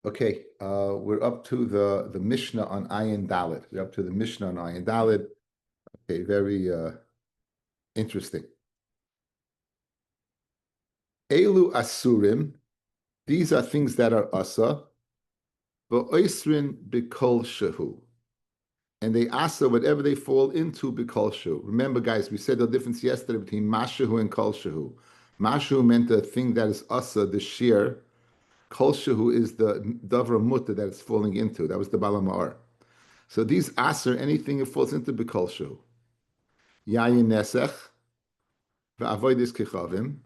Okay, we're up to the Mishnah on Ayin Dalet. We're up to the Mishnah on Ayin Dalet. Okay, very interesting. Elu Asurim, these are things that are Asa, V'oisrin B'kol Shehu. And they Asa whatever they fall into B'kol Shehu. Remember, guys, we said the difference yesterday between Mashehu and Kol Shehu. Mashehu meant the thing that is Asa, the shear. Kol Shehu is the Davra Mutta that it's falling into. That was the Balamar. So these aser, anything that falls into bekolshu. Yayin nesech, v'avoidis kichavim.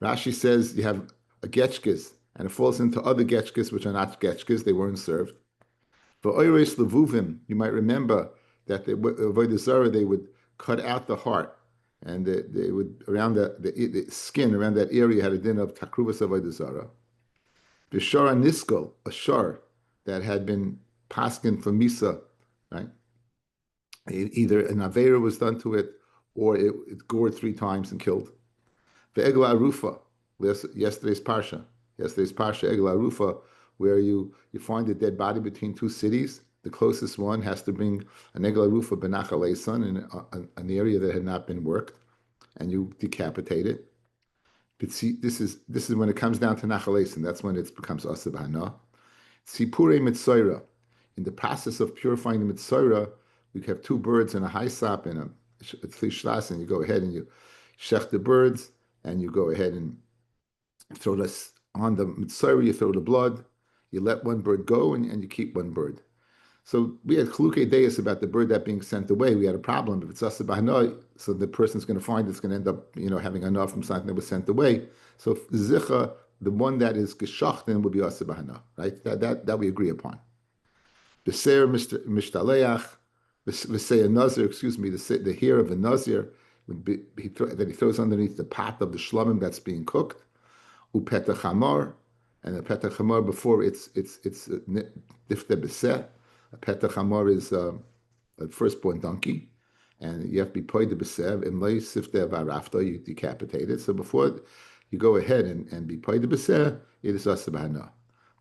Rashi says you have a getchkis, and it falls into other getchkis which are not getchkis, they weren't served. V'oiris levuvim, you might remember that they avoid Zorah, they would cut out the heart, and they would, around the skin, around that area, had a din of takruvas avoid Zorah. V'shara niskol, a shar that had been paskin for misa, right? Either an avera was done to it, or it gored 3 times and killed. The egla arufa, yesterday's parsha, egla arufa, where you find a dead body between 2 cities. The closest one has to bring an egla arufa benachal eson in an area that had not been worked, and you decapitate it. But see, this is when it comes down to nachal eson. That's when it becomes asa b'hana. Sipure mitzoira, in the process of purifying the mitzoira, you have 2 birds and a haisap and a tli and you go ahead and you shech the birds, and you go ahead and throw this on the mitzoira, you throw the blood, you let 1 bird go, and you keep 1 bird. So we had chilukei deis about the bird that being sent away. We had a problem. If it's asa b'hana, so the person's going to find it's going to end up, having enough from something that was sent away. So zicha, the one that is geshachten would be asa b'hana, right? That we agree upon. B'seir mishtaleach, v'seir nazir, the hair of a nazir that he throws underneath the pot of the shlamim that's being cooked. Upetach hamar, and the petach hamar before it's difte b'seh. A petach hamar is a firstborn donkey, and you have to be poid b'seh. In lay sifte varafta, you decapitate it. So before you go ahead and be poid b'seh, it is asa b'hana.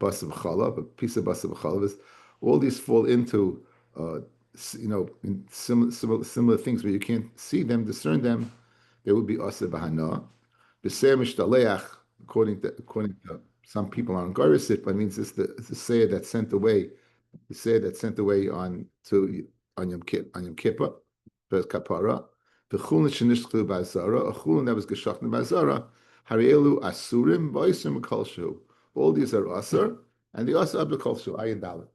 Basav chalav, a piece of basav chalav is. All these fall into, in similar things where you can't see them, discern them. There would be asa b'hana. B'seir mishtaleach, according to some people on Garisit, but it means it's the seir that's sent away, the seir that's sent away on Yom Kippur, first kapara. The chulin shenishchlu b'azara, a chulin that was geshachten b'azara. Harielu asurim v'oisrim kol. All these are asur, and the asur of the kol shu ayin dalet.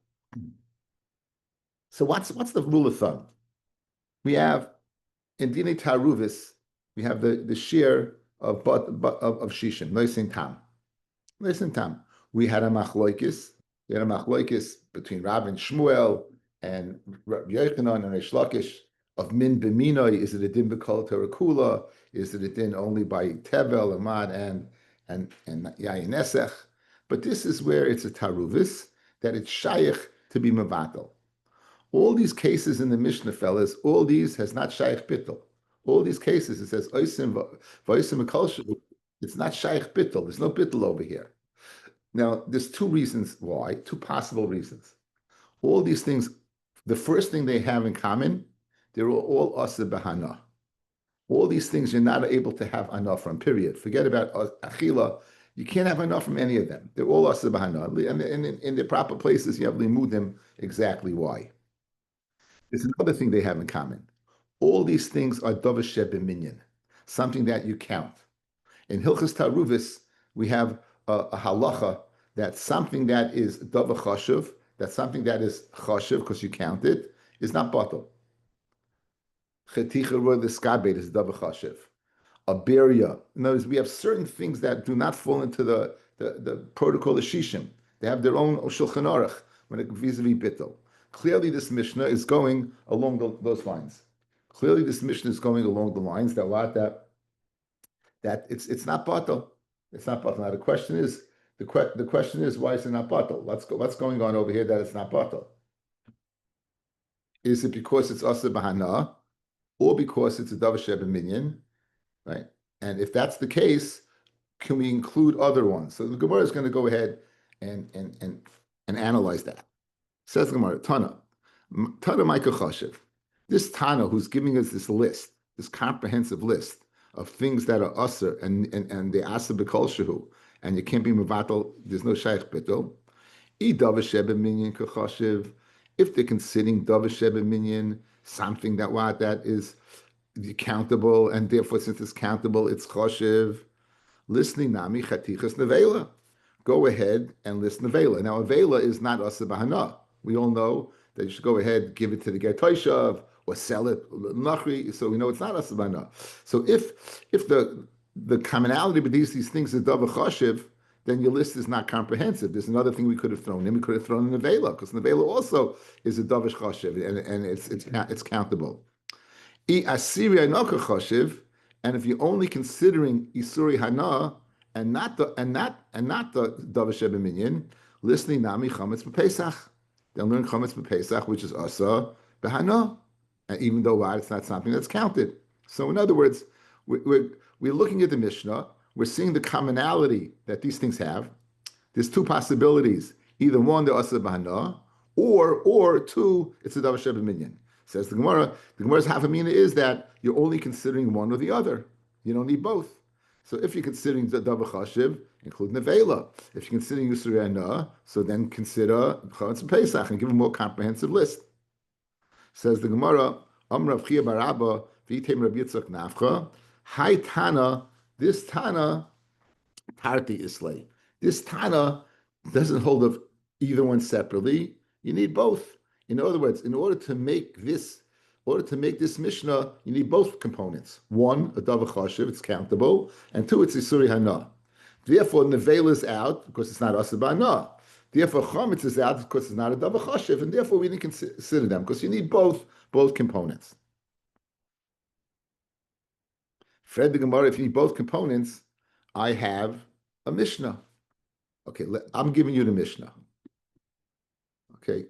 So what's the rule of thumb? We have in Dine Taruvis, we have the shear of shishim, noisin tam. We had a machloikis. Between Rav and Shmuel and Rabbi Yochanan and Reish Lakish of min b'minoi. Is it a din b'kol terakula? Is it a din only by tevel, amad, and yayin nesech? But this is where it's a taruvis that it's shaykh to be mevatel. All these cases in the Mishnah, fellas, all these has not shaykh bittul. All these cases, it says oisim v'oisim v'kolshu. It's not shaykh bittul. There's no bittul over here. Now, there's 2 reasons why, 2 possible reasons. All these things, the first thing they have in common, they're all asa b'hana. All these things you're not able to have enough from, period. Forget about achila. You can't have enough from any of them. They're all asa b'hana. And in the proper places, you have limudim exactly why. There's another thing they have in common. All these things are davar sheb'minyan, something that you count. In Hilchas Taruvis, we have a halacha that something that is davar chashuv, that something that is chashuv because you count it, is not batal. Cheticha roy the skabed is davar chashuv. A beria. In other words, we have certain things that do not fall into the protocol of shishim. They have their own shulchan aruch when it vis-a-vis bittul. Clearly, this Mishnah is going along those lines. Clearly, this Mishnah is going along the lines that it's not batal. It's not batal. Now the question is why is it not batal? What's going on over here that it's not batal? Is it because it's asa b'hana, or because it's a davar sheb'minyan, right? And if that's the case, can we include other ones? So the Gemara is going to go ahead and and analyze that. Says the Gemara, Tana Micah Chashiv. This Tana who's giving us this list, this comprehensive list of things that are usher and they asa b'kol shehu, and you can't be mevatel. There's no shaykh betel. If they're considering Dava Minyan something that is countable, and therefore since it's countable, it's choshev. Listening nami chatichas nevela. Go ahead and list nevela. Now, a vela is not asa bahana. We all know that you should go ahead, give it to the Gertoishav, or sell it nachri. So we know it's not asa bahana. So if the commonality between these things is dava choshev, then your list is not comprehensive. There's another thing we could have thrown in. We could have thrown in nevela, because nevela also is a davish choshev, and it's countable. And if you're only considering Isuri Hana and not the Davish Minyan, listening Nami Chametz B'Pesach, then learn Chametz B'Pesach, which is Asa B'Hana, and even though it's not something that's counted. So in other words, we're looking at the Mishnah, we're seeing the commonality that these things have. There's two possibilities: either one, the Asa B'Hana, or two, it's a Davish Minyan. Says the Gemara. The Gemara's hafamina is that you're only considering one or the other. You don't need both. So if you're considering the Dava Chashiv, include Nevela. If you're considering Yusri Anah, so then consider Chametz Pesach and give a more comprehensive list. Says the Gemara, Rav Chia bar Abba, V'item Rabbi Yitzchak Nafcha, Hai Tana, this Tana, Tarti Islay. This Tana doesn't hold of either one separately. You need both. In other words, in order to make this Mishnah, you need both components. One, a Dava Chashiv, it's countable, and two, it's Isuri Hana. Therefore, Nevela is out because it's not Asa B'Hana. Therefore, Chametz is out because it's not a Dava Chashiv, and therefore we didn't consider them because you need both components. Fred the Gemara, if you need both components, I have a Mishnah. Okay, I'm giving you the Mishnah. Okay.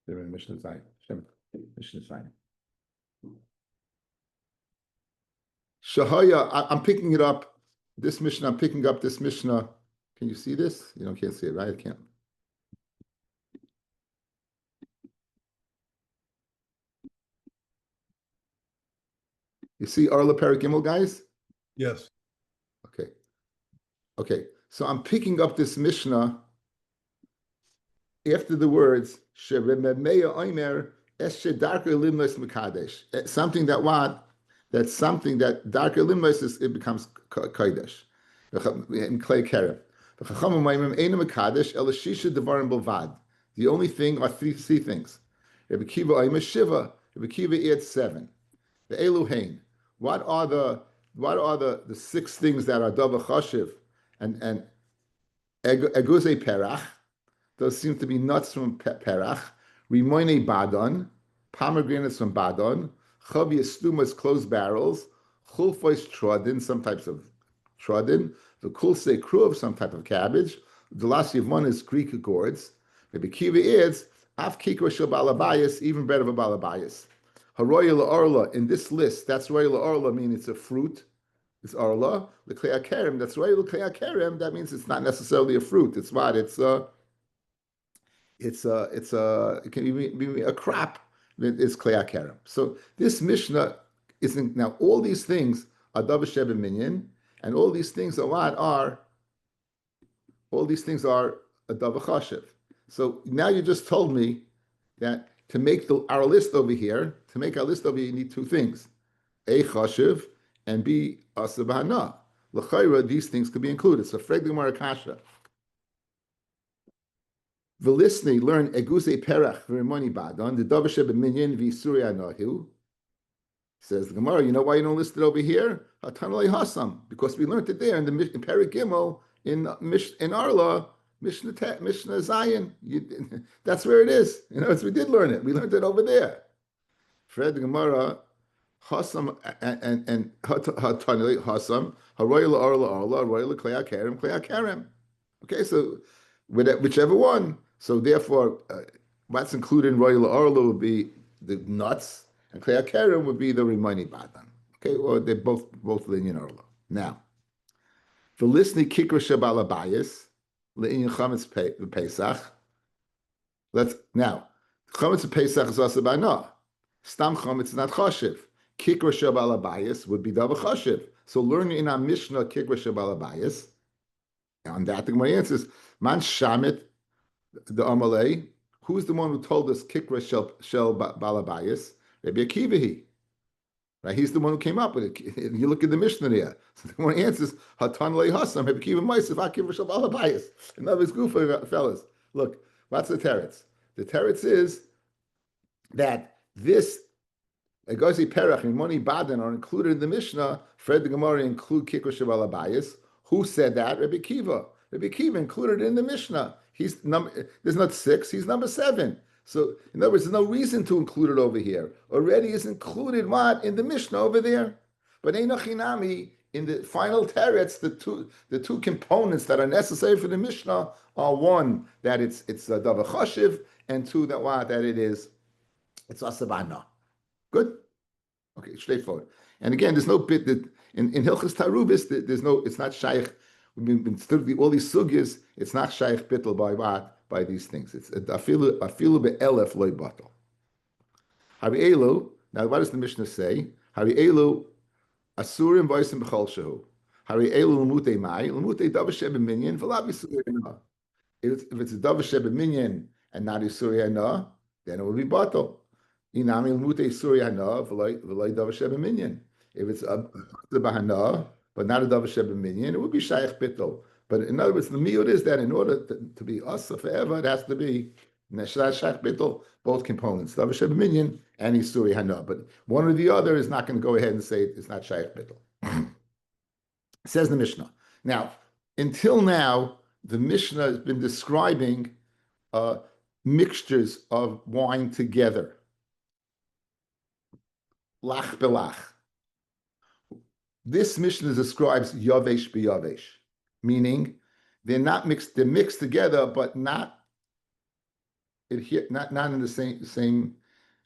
They're in Mishnah Zayin. Mishnah Zayin. Shahaya, I'm picking it up. This Mishnah, I'm picking up this Mishnah. Can you see this? You can't see it, right? I can't. You see Arla Paragimel, guys? Yes. Okay. So I'm picking up this Mishnah after the words something that darker limos is, it becomes kodesh in clay kerem. The only thing are three things. Rabbi Kiva oimer shiva. Rabbi Kiva adds 7. The Eluhain. What are the 6 things that are dava chashiv and eguzei perach? Those seem to be nuts from perach. Rimoine badon, pomegranates from badon. Chavi estumas, closed barrels. Chulfois trodden, some types of trodden. The kulse kruv, some type of cabbage. The last of one is Greek gourds. Rabbi Kiva adds af kikra shel balabayas, even bread of a balabayas. Haroya Arla in this list, that's Royal Arla, meaning it's a fruit. It's Arla. The Klei Kerem, that's Royal Klei Kerem, that means it's not necessarily a fruit. It's what? It can be a crop. It's Klei Kerem. So this Mishnah isn't, now all these things are Dava Sheba Minyan, and all these things are a Dava Chashiv. So now you just told me that to make our list over here, you need 2 things. A chashiv and B asa b'hana. L'chayra, these things could be included. So freg the Gemara kasha. V'lisnei, learn eguzei perach v'rimoni badon, the davar sheba minyan v'isuri anahu. Says the Gemara, you know why you don't list it over here? Hatanalei hasam, because we learned it there in Perek Gimel in Arla. Mishnah Zayin. That's where it is. We did learn it. We learned it over there. Fred the Gemara, Hasam and Hatanili Hasam Haroyal Arla Arla Royal Klea Kerem. Okay, so whichever one. So therefore, what's included in Royal Arla would be the nuts, and Klea Kerem would be the remaining badan. Okay, or they're both linyan Arla. Now, for listening Kikra Shabalabayas, Le'in Chametz Pesach. Let's now Chametz Pesach is also by no. Stam Chametz is not Choshev. Kikra Shabalabayas would be Dava Choshev. So learning in our Mishnah Kikra Shabalabayas, on that the Gemara answers, Man Shamit the Amalei. Who's the one who told us Kikra Shel Balabayas? Rabbi Akivahi. Right, he's the one who came up with it. You look at the Mishnah there. So the one answers, Hatan Le Hasam, Rabbi Akiva Ma'aseh, Akivra Shel Balabayas. In other words, Gufa fellas, look, what's the teretz? The teretz is that this Agozi Perach and Moni Badan are included in the Mishnah. Fred the Gemara include Kikra Shel Balabayas. Who said that? Rabbi Akiva. Rabbi Akiva included it in the Mishnah. There's not 6, he's number 7. So, in other words, there's no reason to include it over here. Already is included what? In the Mishnah over there. But Einachinami, in the final teretz, the two components that are necessary for the Mishnah are one, that it's a Dava Choshev, and two, that it's Asabana. Good? Okay, straightforward. And again, there's no bit that in Hilchas Tarubis, there's no, it's not shaykh. We've been studying all these sugyas, it's not shaykh bittel by what? By these things. It's afilu be'elef loy batal. Hari elu, now what does the Mishnah say? Hari elu asurim v'osim b'chol shehu. Hari elu l'mutei mai, l'mutei davar sheb minyan, v'lav yisurim. If it's a davar sheb minyan and not yisurim, then it will be batal. Inami l'mutei yisurim v'loy davar sheb minyan. If it's a bahana, but not a davar sheb minyan, it would be shaykh bittel. But in other words, the miyud is that in order to be asa forever, it has to be neshach bittul, both components, davar sheb minyan and isuri hana. But one or the other is not going to go ahead and say it's not shaykh bittul. Says the Mishnah. Now, until now, the Mishnah has been describing mixtures of wine together, lach belach. This Mishnah describes yavesh b'yavesh, meaning they're not mixed. They're mixed together, but not in the same.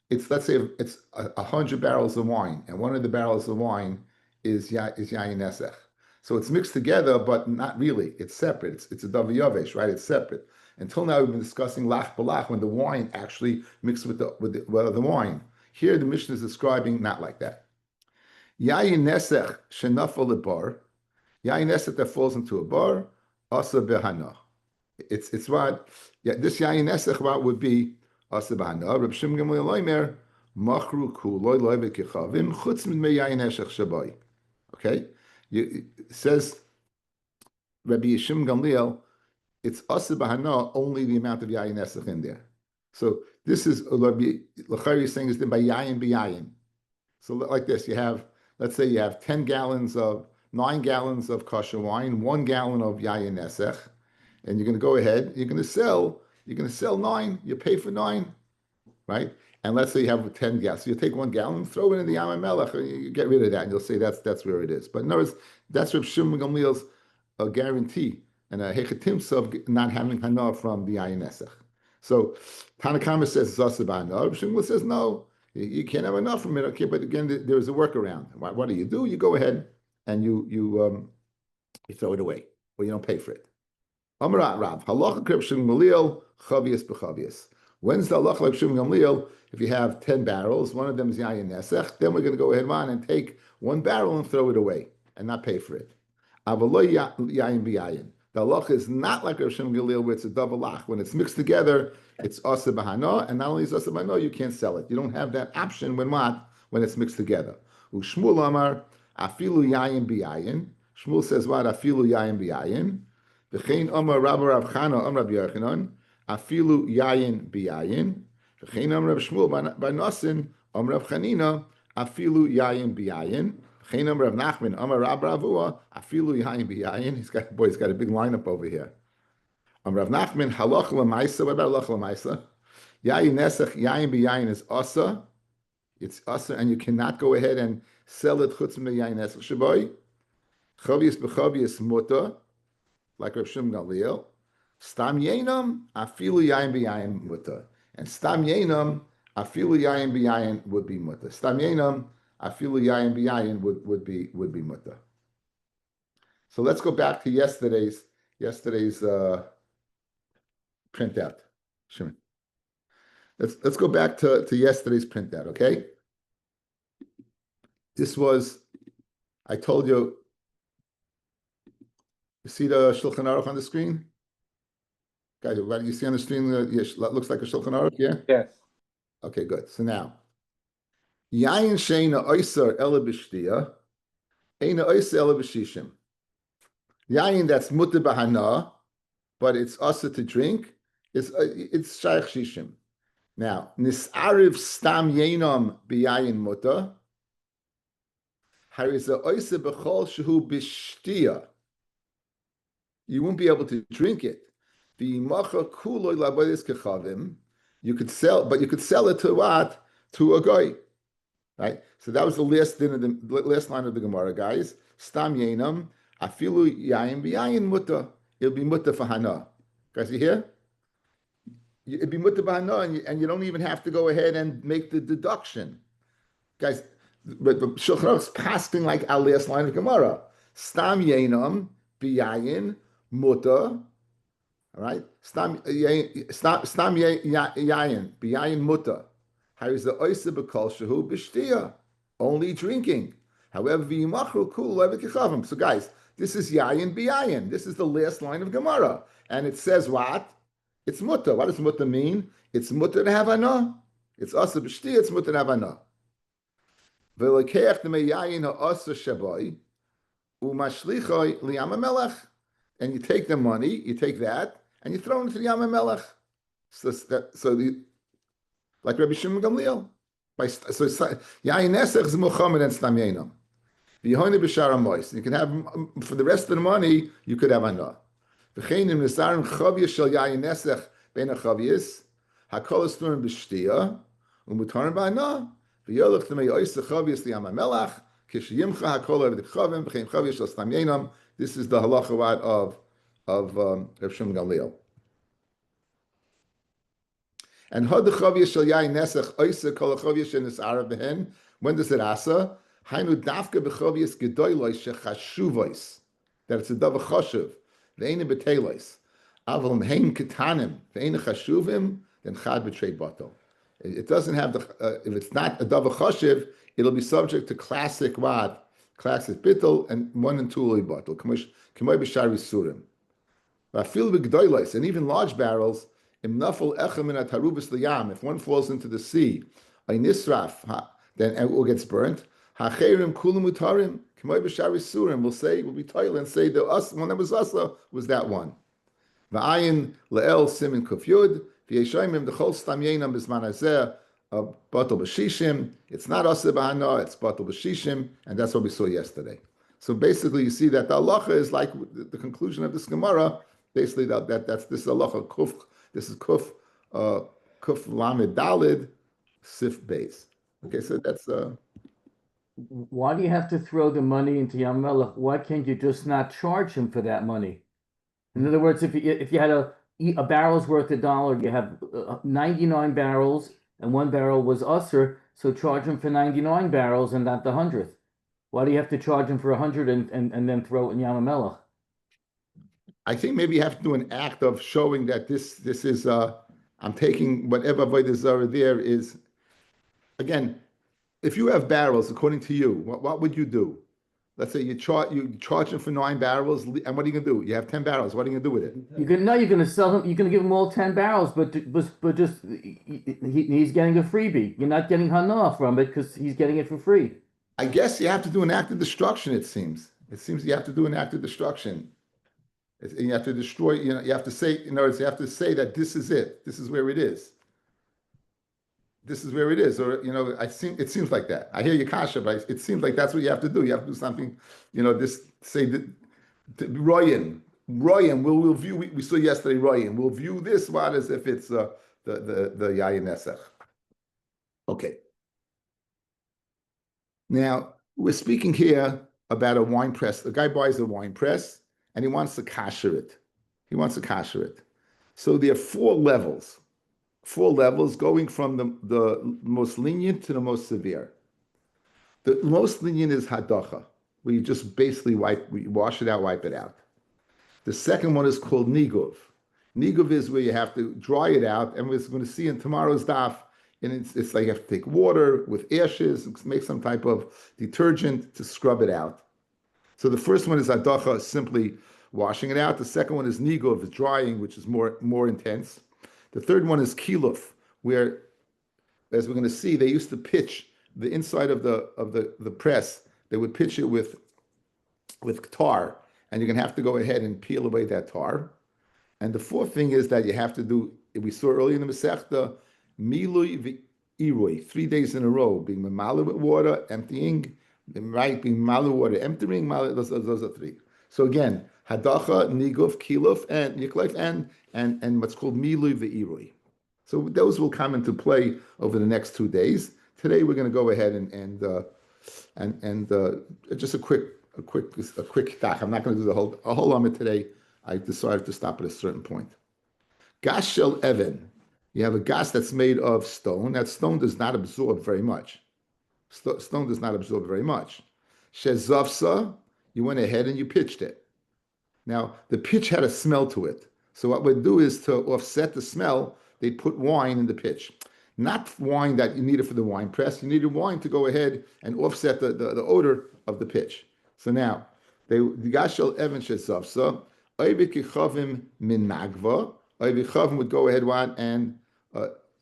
It's, let's say it's 100 barrels of wine, and one of the barrels of wine is yayin nesech. So it's mixed together, but not really. It's separate. It's a davar yavesh, right? It's separate. Until now, we've been discussing lach balach when the wine actually mixed with the wine. Here, the Mishnah is describing not like that. Yayin nesech shenafal lebar. Yayin nesech that falls into a bar, asa behana. It's what this yayin nesech what would be asa behana. Reb Shimon Gamliel Loimer machru kuloi loy v'kichavim chutz min me yayin nesech shabai. Okay, it says Rabbi Shimon Gamliel, it's asa behana only the amount of yayin nesech in there. So this is Rabbi Lachari is saying is by yayin b'yayin. So like this, let's say you have 9 gallons of kosher wine, 1 gallon of yayin nesech, and you're going to go ahead, you're going to sell 9, you pay for 9, right? And let's say you have 10 gallons, so you take 1 gallon, throw it in the Yam Melech, you get rid of that, and you'll say that's where it is. But in other words, that's Reb Shimon Gamliel's guarantee and a hechetimsa of not having hana from the yayin nesech. So Tanakama says it's also by hana. Reb Shimon says no. You can't have enough from it, okay? But again, there's a workaround. What do? You go ahead and you throw it away, or you don't pay for it. Amarat Rav halacha Reb Shimon Gamliel chavias b'chavias. When's the halacha Reb Shimon Gamliel? If you have 10 barrels, one of them is yayin nesech, then we're going to go ahead and take 1 barrel and throw it away and not pay for it. Avaloi yayin b'yayin. The halacha is not like Reb Shimon Gamliel, where it's a double lach. When it's mixed together, it's asa b'hana, and not only is asa b'hana, you can't sell it. You don't have that option when it's mixed together. U'shmuel amar afilu yayin b'yayin. Shmuel says what? Afilu yayin b'yayin. V'chein amar Rabbi Rav Chana amar Rabbi Yochanan afilu yayin b'yayin. V'chein amar Rabbi Shmuel bar Nasin amar Rav Chanina afilu yayin b'yayin. V'chein amar Rav Nachman amar Rabbi Ravua afilu yayin b'yayin. He's got a big lineup over here. Rav Nachman halach l'maisa. What about halach l'maisa? Yayin nesech yayin b'yayin is asa, It's usher, and you cannot go ahead and sell it chutz from yayin nesach shaboy. Chavius b'chavius muta, like Rav Shimon Gamliel. Stam yenam afilu yayin b'yayin muta, and stam yenam afilu yayin b'yayin would be muta. Stam yenam afilu yayin b'yayin would be muta. So let's go back to yesterday's printout. Shimon. Let's go back to yesterday's printout, okay? This was, I told you, you see the Shulchan Aruch on the screen? Guys, what you see on the screen, looks like a Shulchan Aruch, yeah? Yes. Okay, good. So now, Yayin sheina oiser ela b'shtia, eina oiser ela b'shishim. Yayin that's mutter b'hana, but it's also to drink, it's shaykh shishim. Now, nis'ariv stam yenam b'yayin mutter, hariza oiser b'chol shehu b'shtia. You won't be able to drink it. The macha kuloi laboyis kechavim. You could sell, but you could sell it to what? To a guy, right? So that was the last line of the Gemara, guys. Stam yenam afilu yayin b'yayin muta. It'll be muta for hana. Guys, you hear? It'd be muta for hana, and you don't even have to go ahead and make the deduction, guys. But Shulchan Aruch's passing like our last line of Gemara. Stam yenam b'yayin muta. All right, stam yayin b'yayin muta. How is the oisa b'kol shehu b'shtia? Only drinking. However, v'yimachru kul levikichavim. So, guys, this is yayin b'yayin. This is the last line of Gemara, and it says what? It's muta. What does muta mean? It's muta to have ana. It's oisa b'shtia. It's muta to have ana. V'lekeach d'mei yayin ha'osa shaboy u'mashlichoy liyam hamelech. And you take the money, you take that, and you throw it into the Yam HaMelech. Like Rabbi Shimon Gamliel. Yayin Nesech is Muhammad and Stam Yenam. V'yihoni b'shar hamois. You can have, for the rest of the money, you could have anah. V'cheinim nisarim chaviyas shel yayin nesech ben ha-chaviyas, hakol esturim b'shtiya, u'mutarim b'anah, v'yolech t'mei ois ha-chaviyas li Yam HaMelech, k'sheyimcha hakol eved v'chein chaviyas shel Stam Yenam. This is the halacha of Rav Shimon Gamliel. And had the chaviyah shel yayin nesach oisa kol chaviyah shenisarav behen. When does it asa? Hainu dafka b'chaviyas gedoylois shechashuvois. That it's a davar chashuv. Ve'ena betelois. Aval hein ketanim ve'ena chashuvim. Then chad b'trei batel. It doesn't have the. If it's not a davar chashuv, it'll be subject to classic what? Classic bittul, and 1 and 2 will be batel. K'moy b'shari surim. And even large barrels, if one falls into the sea, then it gets burnt. We'll say, we'll be toil and say the one that was asa was that one. V'ayin le'el simin kufyud v'yeshoimim the chol stam yenam b'zman hazeh batel b'shishim. It's not asa b'hana, it's batel b'shishim, and that's what we saw yesterday. So basically, you see that the halacha is like the conclusion of this Gemara. Basically, that's this halacha kuf. This is kuf lamed dalid sif beis. Okay, so that's. Why do you have to throw the money into Yam Melech? Why can't you just not charge him for that money? In other words, if you had a barrel's worth $1, you have 99 barrels, and 1 barrel was usher, so charge him for 99 barrels and not the 100th. Why do you have to charge him for 100 and then throw it in Yam Melech? I think maybe you have to do an act of showing that this is I'm taking whatever Avodah Zorah there is. Again, if you have barrels, according to you, what would you do? Let's say you charge him for 9 barrels, and what are you gonna do? You have 10 barrels. What are you gonna do with it? You're gonna sell him. You're gonna give him all 10 barrels, but just he's getting a freebie. You're not getting hana from it because he's getting it for free. I guess you have to do an act of destruction. It seems you have to do an act of destruction. You have to destroy. You have to say. In other words, you have to say that this is it. This is where it is. This is where it is. Or it seems like that. I hear you, Kasha, but it seems like that's what you have to do. You have to do something. This say Royan. We'll view. We saw yesterday Royan. We'll view this one as if it's the Yayin Nesech. Okay. Now, we're speaking here about a wine press. The guy buys a wine press and he wants to kasher it. He wants to kasher it. So there are four levels going from the most lenient to the most severe. The most lenient is hadacha, where you just basically wash it out, wipe it out. The second one is called niguv. Niguv is where you have to dry it out, and we're going to see in tomorrow's daf, and it's like you have to take water with ashes, make some type of detergent to scrub it out. So the first one is hadacha, simply washing it out. The second one is niguv, drying, which is more intense. The third one is kiluf, where, as we're going to see, they used to pitch the inside of the press. They would pitch it with tar, and you're going to have to go ahead and peel away that tar. And the fourth thing is that you have to do, we saw earlier in the Masechta, milui v'irui, 3 days in a row, being mamala with water, emptying, right, being mamala with water, emptying, those are three. So again, hadacha, niguf, kiluf, and yiklef, and what's called milui v'irui. So those will come into play over the next 2 days. Today we're going to go ahead and just a quick talk. I'm not going to do a whole limit today. I decided to stop at a certain point. Gas shel even. You have a gas that's made of stone. That stone does not absorb very much. Stone does not absorb very much. Shezavsa, you went ahead and you pitched it. Now, the pitch had a smell to it. So what we'd do is to offset the smell, they'd put wine in the pitch. Not wine that you needed for the wine press. You needed wine to go ahead and offset the odor of the pitch. So now, the Gashel Evan Shezavsa, Oivik Kichavim min Nagva. Oivik Chavim would go ahead and,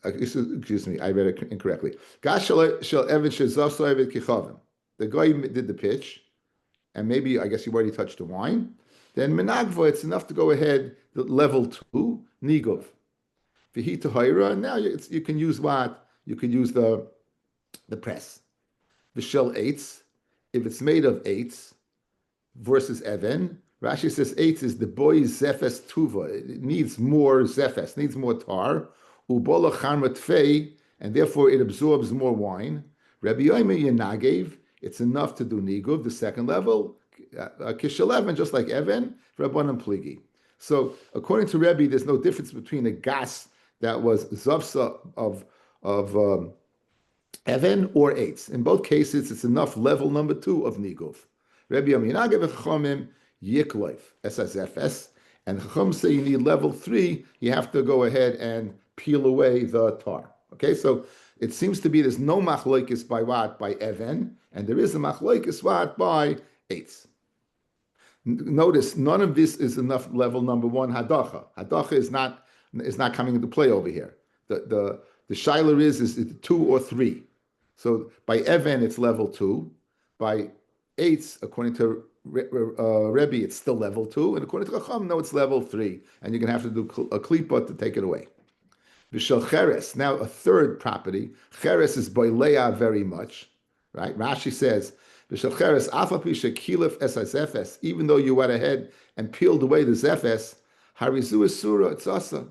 excuse me, I read it incorrectly. Gashel Evan Shezavsa Oivik Kichavim. The guy did the pitch, and maybe, I guess you already touched the wine. Then Menagva, it's enough to go ahead, level 2, Nigov. Vihita Haira, now you can use what? You can use the press. Vishel eights, if it's made of eights versus Even, Rashi says eights is the boy Zefes Tuva. It needs more Zefes, needs more tar. Ubola Charma Tfei, and therefore it absorbs more wine. Rabbi Yomi Yenagev, it's enough to do Nigov, the second level. Kishaleven, just like Even, Rabbanan Pligi. So according to Rebbe, there's no difference between a gas that was Zavsa of Even or eights. In both cases, it's enough level number 2 of Nigov. Rebbe Yaminagev Chachamim Yikleif SSFS, and Chacham say you need level 3. You have to go ahead and peel away the tar. Okay, so it seems to be there's no machlokes by what? By Even, and there is a machlokes what? By eights. Notice none of this is enough level number 1 hadacha. Hadacha is not coming into play over here. The shiler is it 2 or 3. So by Even it's level 2. By eights, according to Rebbe, it's still level 2, and according to Chacham, no, it's level 3, and you're going to have to do a klipa to take it away. V'shel cheres, now a third property. Cheres is boilea very much, right? Rashi says, V'shel cheres afapi shekilef esas, even though you went ahead and peeled away the zefes, harizu is surah tzasa.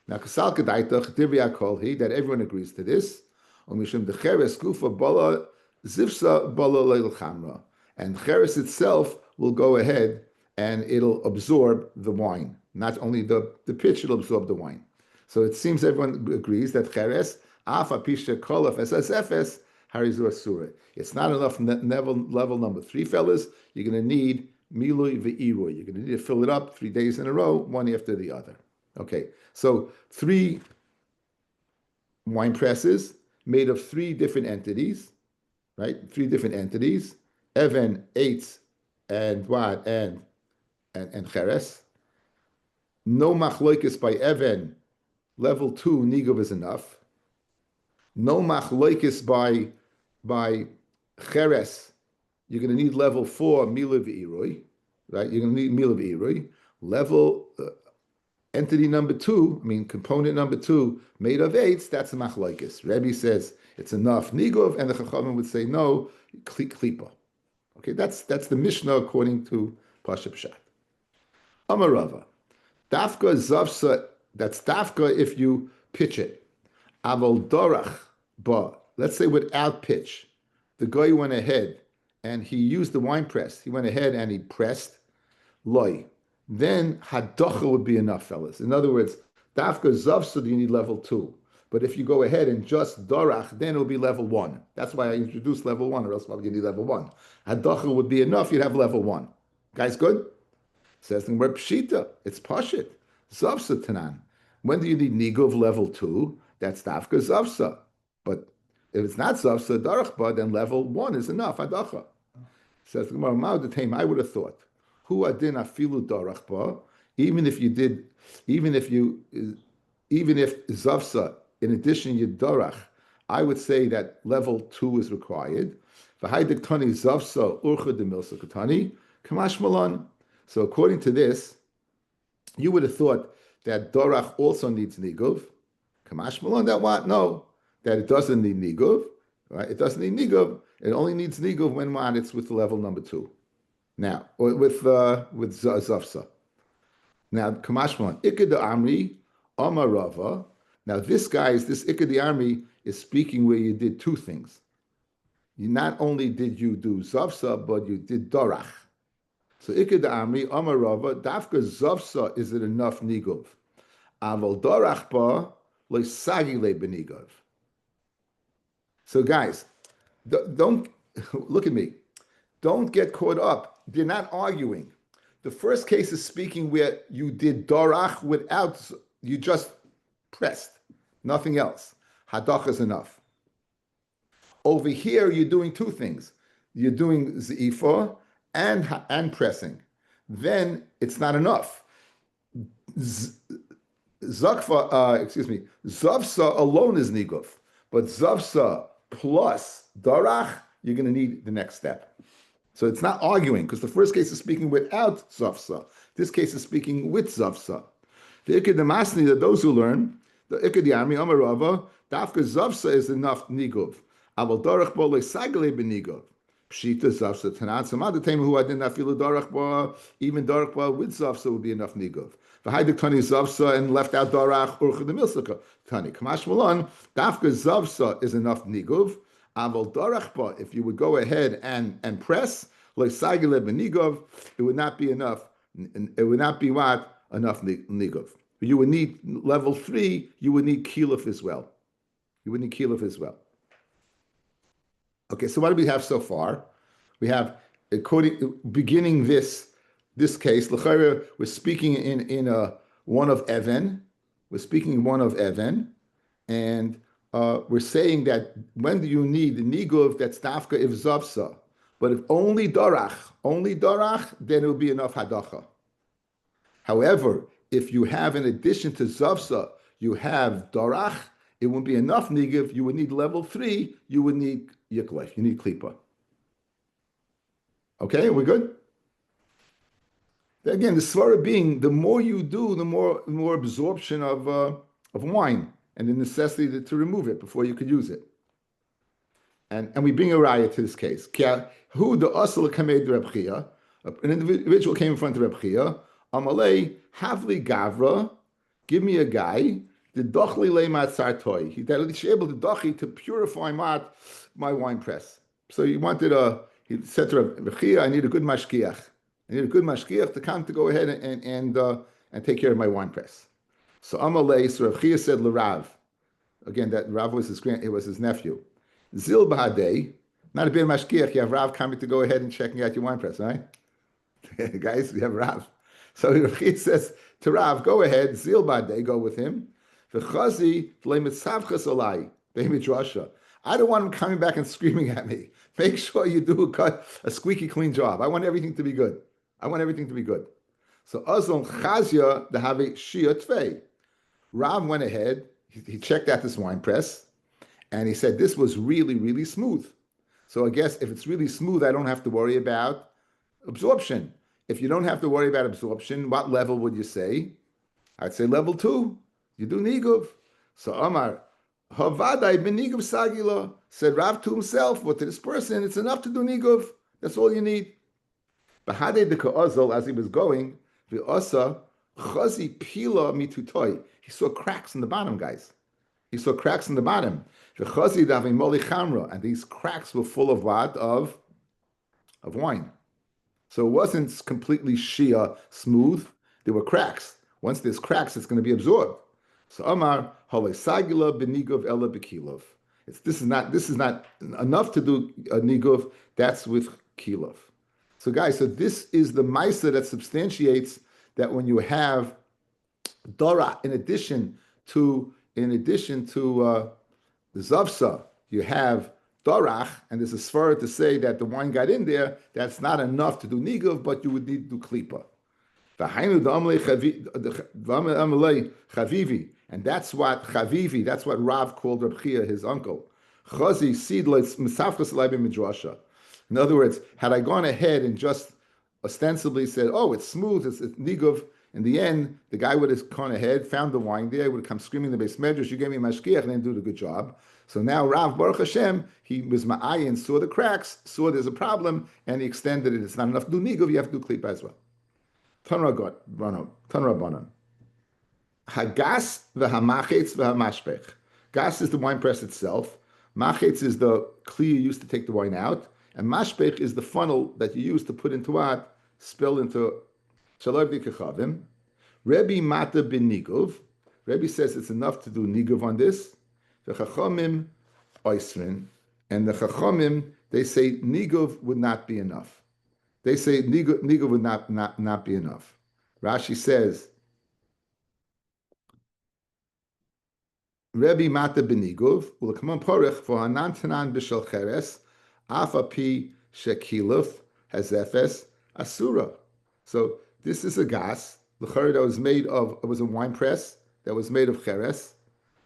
Now kasal kedaitach divya kolhi, that everyone agrees to this. Omishum the cheres kufa bala zivsa bala leil chamra. And cheres itself will go ahead and it'll absorb the wine. Not only the pitch, it'll absorb the wine. So it seems everyone agrees that cheres, afa pisha kolaf esas harizur surah. It's not enough level number 3, fellas. You're going to need milui ve'irui. You're going to need to fill it up 3 days in a row, one after the other. Okay, so 3 wine presses made of 3 different entities, right? 3 different entities. Even, eights, and what? And cheres. No machloikis by Even, level 2, nigov is enough. No machloikis by cheres, you're going to need level 4, milu v'irui, right? You're going to need milu v'irui. Level, entity number 2, component number 2, made of eights, that's a machloikis. Rebbe says it's enough nigov, and the Chachamim would say no, klipa. Okay, that's the Mishnah according to Pasha Pshat. Amarava. Dafka zavsa, that's dafka if you pitch it. Avol dorach ba, let's say without pitch. the guy went ahead and he used the wine press. He went ahead and he pressed loy. Then hadacha would be enough, fellas. In other words, dafka zavsud you need level 2. But if you go ahead and just dorach, then it'll be level 1. That's why I introduced level 1, or else why would you need level 1? Hadacha would be enough, you'd have level 1. Guys, good? Says the word pshita. It's pashit. Zavsa tanan. When do you need niguv level 2? That's dafka zavsa. But if it's not zavsa darachba, then level 1 is enough. Hadacha. Says the Gemara, Ma'odatem, I would have thought. Hu adin afilu darachba. Even if zavsa, in addition you darach, I would say that level 2 is required. V'haidik tani zavsa urcha de milsa katani kamash malan. So according to this, you would have thought that dorach also needs niguv. Kamash malan, that what? No, that it doesn't need niguv. Right? It doesn't need niguv. It only needs niguv when it's with level number 2. Now, or with zavsa. Now, kamash malan ikad amri amarava. Now, this ikad amri is speaking where you did 2 things. You not only did you do zavsa, but you did dorach. So ikad amri amarava dafka zavsa is it enough niguv? Aval dorach ba loisagile beniguv. So guys, don't look at me. Don't get caught up. They're not arguing. The first case is speaking where you did dorach without, you just pressed, nothing else. Hadach is enough. Over here, you're doing 2 things. You're doing zeifa and pressing. Then it's not enough. Zavsa alone is niguv, but zavsa plus darach, you're going to need the next step. So it's not arguing, because the first case is speaking without zavsa. This case is speaking with zavsa. The ikad masni, that those who learn, the ikad yami amarava, dafka zavsa is enough niguv. Aval darach bo leisagale beniguv. Pshita zavsa tanan. Some other time who I did not feel a darach bo, even darach bo with zavsa would be enough niguv. V'haidik tani zavsa and left out darach urcha de milsaka tani. Kamash malon, dafka zavsa is enough niguv. Aval darach bo, if you would go ahead and press, leisagale beniguv, it would not be enough. It would not be what? Enough niguv. You would need level 3, you would need kiluf as well. You would need kiluf as well. Okay, so what do we have so far? We have, beginning this case, l'chayra, we're speaking in one of Even. We're speaking one of Even, and we're saying that when do you need the niguv that's dafka if zavsa? But if only darach, then it will be enough hadacha. However, if you have, in addition to zavsa, you have darach, it wouldn't be enough niguv. You would need level 3. You would need yiklef. You need klipa. Okay, we're good. Again, the svara being the more you do, the more absorption of wine and the necessity to remove it before you could use it. And we bring a raya to this case. Who the asal kamed Reb Chia? An individual came in front of Reb Chia. Amalei havli gavra. Give me a guy. The dochli leimat sartoi. That he's able to dochi to purify my wine press. So he said to Reb Chia, I need a good mashkiach. I need a good mashkiach to come to go ahead and take care of my wine press. So Amalei, so Reb Chia said Rav. Again, that Rav was his nephew. Zil bahadei, not a bit of mashkiach. You have Rav coming to go ahead and checking out your wine press, right? Guys, we have Rav. So Reb Chia says to Rav, go ahead, Zil bahadei, go with him. V'chazi v'leimitzavchas olai b'midrasha. I don't want him coming back and screaming at me. Make sure you do a squeaky clean job. I want everything to be good. So Azon Chazia the have shia tvei. Rav went ahead. He checked out this wine press, and he said this was really, really smooth. So I guess if it's really smooth, I don't have to worry about absorption. If you don't have to worry about absorption, what level would you say? I'd say level 2. You do niguv. So Amar Havadai ben niguv sagila, said Rav to himself, but to this person, it's enough to do niguv. That's all you need. Bahade de ka'azal, as he was going, v'asa chazi pila mitutoi. He saw cracks in the bottom, guys. He saw cracks in the bottom. And these cracks were full of what? Of wine. So it wasn't completely Shia smooth. There were cracks. Once there's cracks, it's going to be absorbed. So Amar Sagila benigov ella bekilov. This is not enough to do a nigov. That's with kilov. So guys, so this is the Maisa that substantiates that when you have Dora, in addition to the Zavsa, you have Dorach, and there's a svara to say that the wine got in there. That's not enough to do nigov, but you would need to do klipa. And that's what Chavivi, that's what Rav called Reb Chia, his uncle. In other words, had I gone ahead and just ostensibly said, oh, it's smooth, it's nigov, in the end, the guy would have gone ahead, found the wine there, would have come screaming in the base medrash, you gave me mashkiach, and didn't do the good job. So now Rav Baruch Hashem, he was ma'ayin, saw the cracks, saw there's a problem, and he extended it. It's not enough to do nigov, you have to do klipa as well. Tan Rabbanan. Hagas v'hamachetz v'hamashpech. Gas is the wine press itself. Machetz is the kli you use to take the wine out. And mashpech is the funnel that you use to put into what? Spill into Shalom Dikachavim. Rebbe Mata bin Nigov. Rebbe says it's enough to do Nigov on this. The Chachamim Oisrin. And the Chachamim, they say Nigov would not be enough. They say Nigov would not be enough. Rashi says, Rebbe Mata bin Nigov, Ulakaman Porech, for Hanantanan Bishal Cheres, Afapi Shekiluf, Hazefes, Asura. So this is a gas, l'chayr, that was made of, it was a wine press that was made of cheres.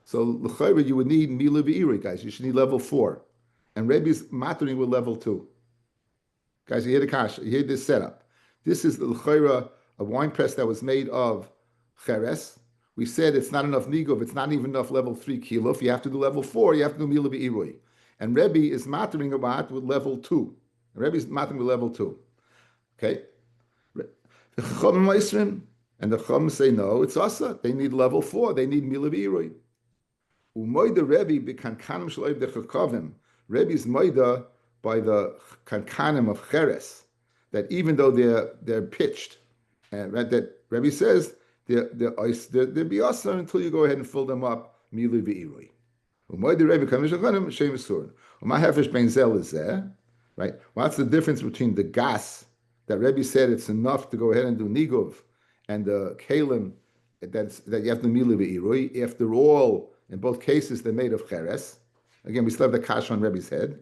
So l'chayr, you would need milu v'iri, guys. You should need level 4. And Rebbe's matering with level 2. Guys, you hear the kasha, you hear this setup. This is the l'chayr, a wine press that was made of cheres. We said it's not enough nigov, it's not even enough level 3 kilo. If you have to do level 4, you have to do milu v'iri. And Rebbe is matering about with level 2. Rebbe's matering with level 2. Okay? The Chacham and the Chacham say no, it's asa. They need level 4. They need milah v'irui. Umoida Rebbe b'kankanim shloim dechakavim. Rebbe's moida by the kankanim of cheres, that even though they're pitched, and that Rebbe says they're be asa until you go ahead and fill them up milah v'irui. Umoida Rebbe kankanim shloim shem sur. Uma hefesh ben zel is there, right? What's the difference between the gas that Rebbe said it's enough to go ahead and do nigov, and the kalim that you have to milu v'irui? After all, in both cases they're made of cheres. Again, we still have the kash on Rebbe's head. It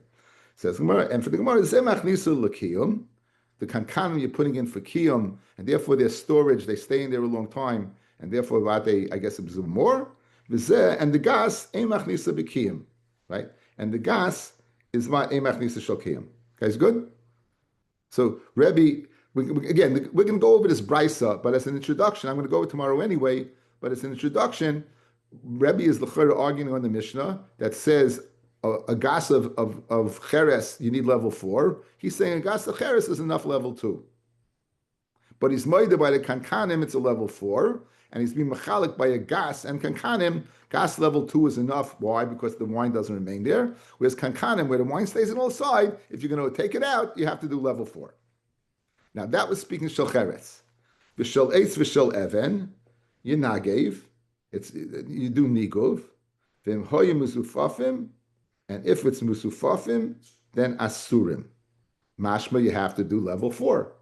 says Gemara, and for the Gemara, zemach nisu l'kiyum, the kankanim you're putting in for kiyum, and therefore their storage, they stay in there a long time, and therefore what they, I guess, absorb more. And the gas emach nisa b'kiyum, right? And the gas is what emach nisa shel kiyum. Guys, good. So Rebbe, again, we're going to go over this brisa, but as an introduction, I'm going to go over tomorrow anyway, but as an introduction, Rebbe is l'chayr arguing on the Mishnah that says a gas of cheres, you need level 4. He's saying a gas of cheres is enough level 2. But he's moida by the kankanim, it's a level 4, and he's being machalik by a gas, and kankanim, gas level 2 is enough. Why? Because the wine doesn't remain there. Whereas kankanim, where the wine stays on the side, if you're going to take it out, you have to do level 4. Now that was speaking shel cheres. V'shel eitz v'shel even, you nagev, you do nigov. V'im hoye musufafim, and if it's musufafim, then asurim. Mashma, you have to do level 4.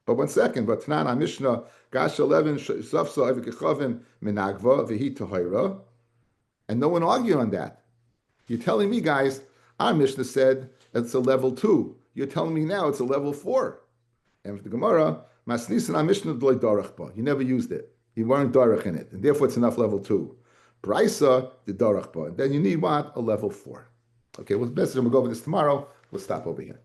But one second, but Tanan Mishnah, Gash 11, Safsa Evikechavim Minagva, Vihi Tahira, and no one argued on that. You're telling me, guys, our Mishnah said it's a level 2. You're telling me now it's a level 4. And for the Gemara, Masnisan our Mishnah Doi Dorachba. You never used it. You weren't Dorach in it, and therefore it's enough level 2. Brisa, the Dorachba. Then you need what? A level 4. Okay, well, best we'll go over this tomorrow. We'll stop over here.